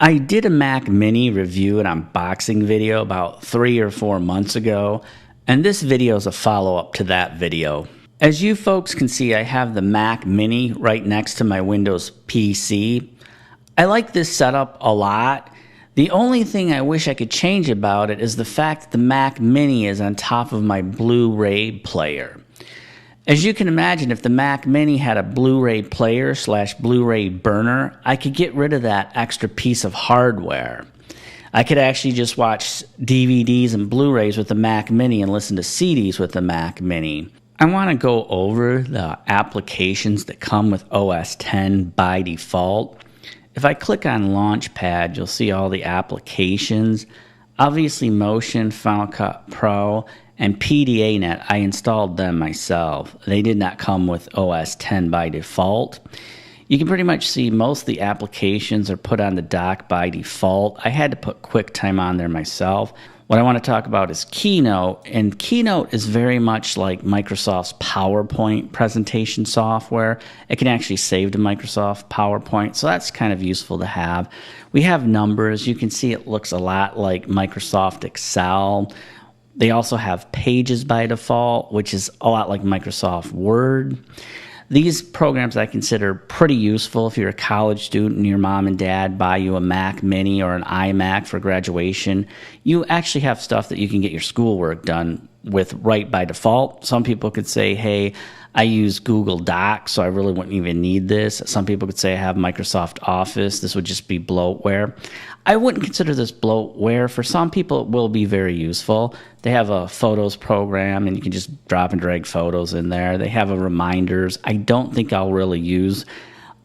I did a Mac Mini review and unboxing video about 3 or 4 months ago, and this video is a follow-up to that video. As you folks can see, I have the Mac Mini right next to my Windows PC. I like this setup a lot. The only thing I wish I could change about it is the fact that the Mac Mini is on top of my Blu-ray player. As you can imagine, if the Mac Mini had a Blu-ray player / Blu-ray burner, I could get rid of that extra piece of hardware. I could actually just watch DVDs and Blu-rays with the Mac Mini and listen to CDs with the Mac Mini. I want to go over the applications that come with OS X by default. If I click on Launchpad, you'll see all the applications. Obviously, Motion, Final Cut Pro, and PDA-Net, I installed them myself. They did not come with OS X by default. You can pretty much see most of the applications are put on the dock by default. I had to put QuickTime on there myself. What I want to talk about is Keynote, and Keynote is very much like Microsoft's PowerPoint presentation software. It can actually save to Microsoft PowerPoint, so that's kind of useful to have. We have numbers. You can see it looks a lot like Microsoft Excel. They also have Pages by default, which is a lot like Microsoft Word. These programs I consider pretty useful if you're a college student and your mom and dad buy you a Mac Mini or an iMac for graduation. You actually have stuff that you can get your schoolwork done with right by default. Some people could say, hey, I use Google Docs, so I really wouldn't even need this. Some people could say I have Microsoft Office. This would just be bloatware. I wouldn't consider this bloatware. For some people, it will be very useful. They have a photos program, and you can just drop and drag photos in there. They have a reminders. I don't think I'll really use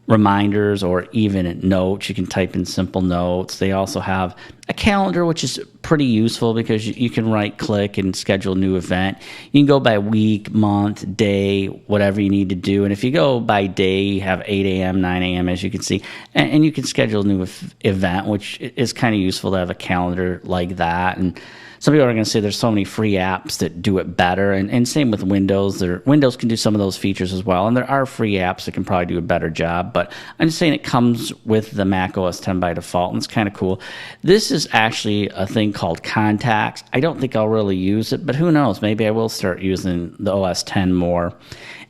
reminders or even notes. You can type in simple notes. They also have a calendar, which is pretty useful because you can right-click and schedule a new event. You can go by week, month, day, whatever you need to do. And if you go by day, you have 8 a.m., 9 a.m., as you can see. And you can schedule a new event, which is kind of useful to have a calendar like that. And some people are going to say there's so many free apps that do it better, and same with Windows. Windows can do some of those features as well, and there are free apps that can probably do a better job, but I'm just saying it comes with the Mac OS X by default, and it's kind of cool. This is actually a thing called Contacts. I don't think I'll really use it, but who knows? Maybe I will start using the OS X more.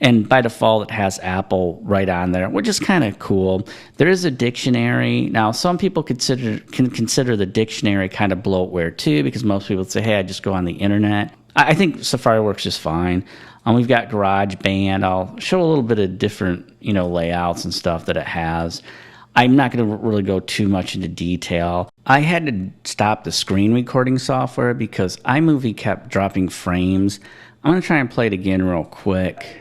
And by default, it has Apple right on there, which is kind of cool. There is a dictionary. Now, some people can consider the dictionary kind of bloatware too, because most people say, hey, I just go on the internet. I think Safari works just fine. We've got GarageBand. I'll show a little bit of different, layouts and stuff that it has. I'm not going to really go too much into detail. I had to stop the screen recording software because iMovie kept dropping frames. I'm going to try and play it again real quick.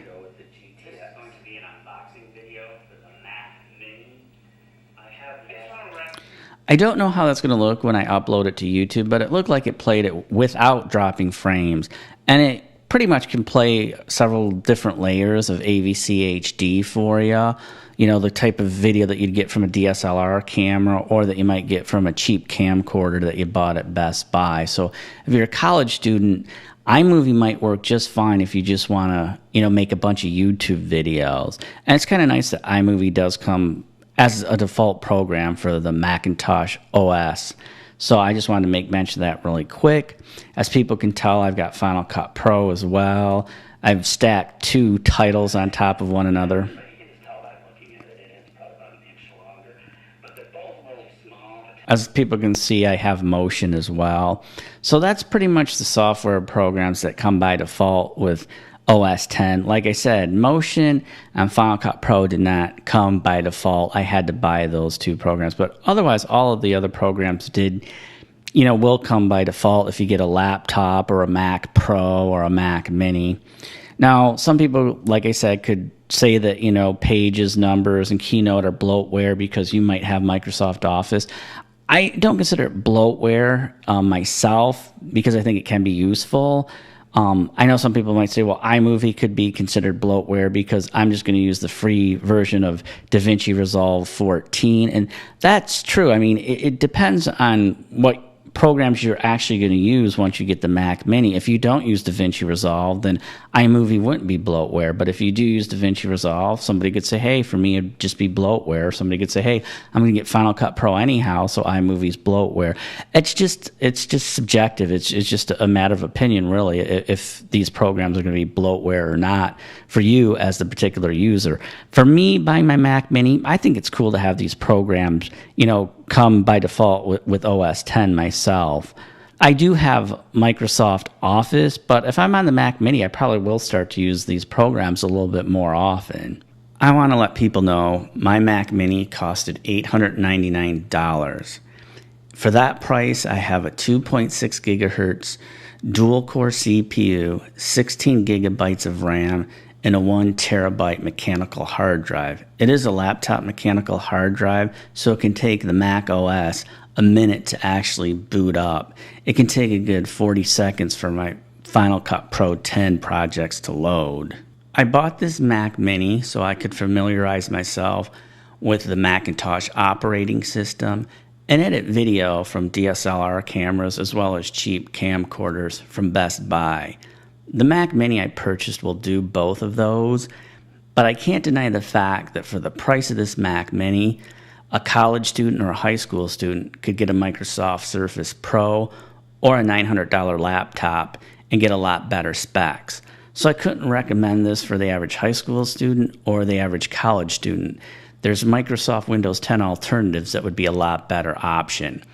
I don't know how that's going to look when I upload it to YouTube, but it looked like it played it without dropping frames. And it pretty much can play several different layers of AVC HD for you. The type of video that you'd get from a DSLR camera or that you might get from a cheap camcorder that you bought at Best Buy. So if you're a college student, iMovie might work just fine if you just want to, make a bunch of YouTube videos. And it's kind of nice that iMovie does come as a default program for the Macintosh OS. So I just wanted to make mention of that really quick. As people can tell, I've got Final Cut Pro as well. I've stacked 2 titles on top of one another. As people can see, I have Motion as well. So that's pretty much the software programs that come by default with OS X. Like I said, Motion and Final Cut Pro did not come by default. I had to buy those 2 programs. But otherwise, all of the other programs will come by default if you get a laptop or a Mac Pro or a Mac Mini. Now, some people, like I said, could say that, Pages, Numbers, and Keynote are bloatware because you might have Microsoft Office. I don't consider it bloatware myself because I think it can be useful. I know some people might say, well, iMovie could be considered bloatware because I'm just going to use the free version of DaVinci Resolve 14. And that's true. I mean, it depends on what programs you're actually going to use once you get the Mac Mini. If you don't use DaVinci Resolve, then iMovie wouldn't be bloatware. But if you do use DaVinci Resolve, somebody could say, hey, for me, it'd just be bloatware. Somebody could say, hey, I'm going to get Final Cut Pro anyhow, so iMovie's bloatware. It's just subjective. It's just a matter of opinion, really, if these programs are going to be bloatware or not for you as the particular user. For me, buying my Mac Mini, I think it's cool to have these programs, come by default with OS 10 myself. I do have Microsoft Office, but if I'm on the Mac Mini, I probably will start to use these programs a little bit more often. I want to let people know my Mac Mini costed $899. For that price, I have a 2.6 gigahertz dual-core CPU, 16 gigabytes of RAM, and a 1 terabyte mechanical hard drive. It is a laptop mechanical hard drive, so it can take the Mac OS a minute to actually boot up. It can take a good 40 seconds for my Final Cut Pro 10 projects to load. I bought this Mac Mini so I could familiarize myself with the Macintosh operating system and edit video from DSLR cameras as well as cheap camcorders from Best Buy. The Mac Mini I purchased will do both of those, but I can't deny the fact that for the price of this Mac Mini, a college student or a high school student could get a Microsoft Surface Pro or a $900 laptop and get a lot better specs. So I couldn't recommend this for the average high school student or the average college student. There's Microsoft Windows 10 alternatives that would be a lot better option.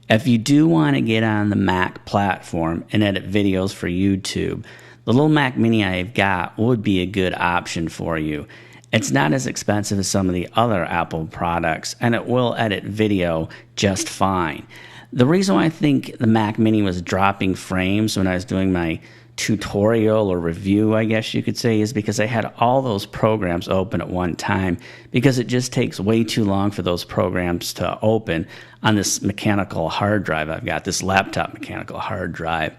If you do want to get on the Mac platform and edit videos for YouTube, the little Mac Mini I've got would be a good option for you. It's not as expensive as some of the other Apple products, and it will edit video just fine. The reason why I think the Mac Mini was dropping frames when I was doing my tutorial or review, I guess you could say, is because I had all those programs open at one time, because it just takes way too long for those programs to open on this mechanical hard drive I've got, this laptop mechanical hard drive.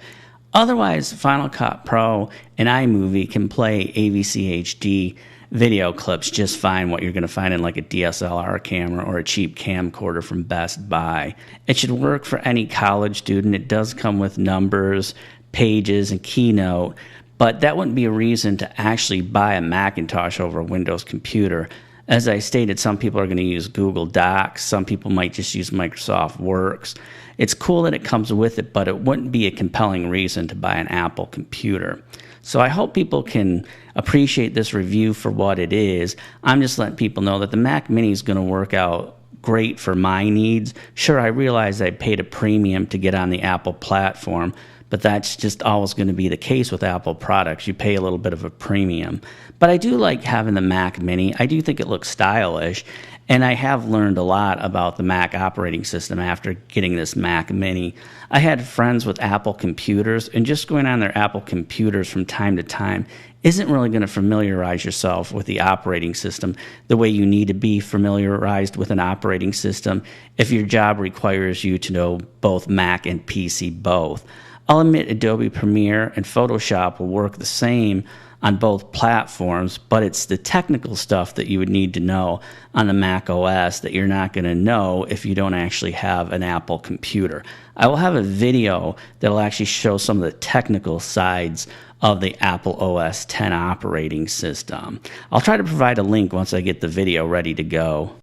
Otherwise, Final Cut Pro and iMovie can play AVC HD video clips just fine, what you're going to find in like a DSLR camera or a cheap camcorder from Best Buy. It should work for any college student. It does come with numbers, pages, and Keynote, but that wouldn't be a reason to actually buy a Macintosh over a Windows computer. As I stated, some people are going to use Google Docs. Some people might just use Microsoft Works. It's cool that it comes with it, but it wouldn't be a compelling reason to buy an Apple computer. So I hope people can appreciate this review for what it is. I'm just letting people know that the Mac Mini is going to work out great for my needs. Sure, I realize I paid a premium to get on the Apple platform, but that's just always going to be the case with Apple products. You pay a little bit of a premium. But I do like having the Mac Mini. I do think it looks stylish, and I have learned a lot about the Mac operating system after getting this Mac Mini. I had friends with Apple computers, and just going on their Apple computers from time to time isn't really going to familiarize yourself with the operating system the way you need to be familiarized with an operating system if your job requires you to know both Mac and PC both. I'll admit Adobe Premiere and Photoshop will work the same on both platforms, but it's the technical stuff that you would need to know on the Mac OS that you're not going to know if you don't actually have an Apple computer. I will have a video that will actually show some of the technical sides of the Apple OS 10 operating system. I'll try to provide a link once I get the video ready to go.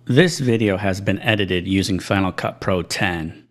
This video has been edited using Final Cut Pro 10.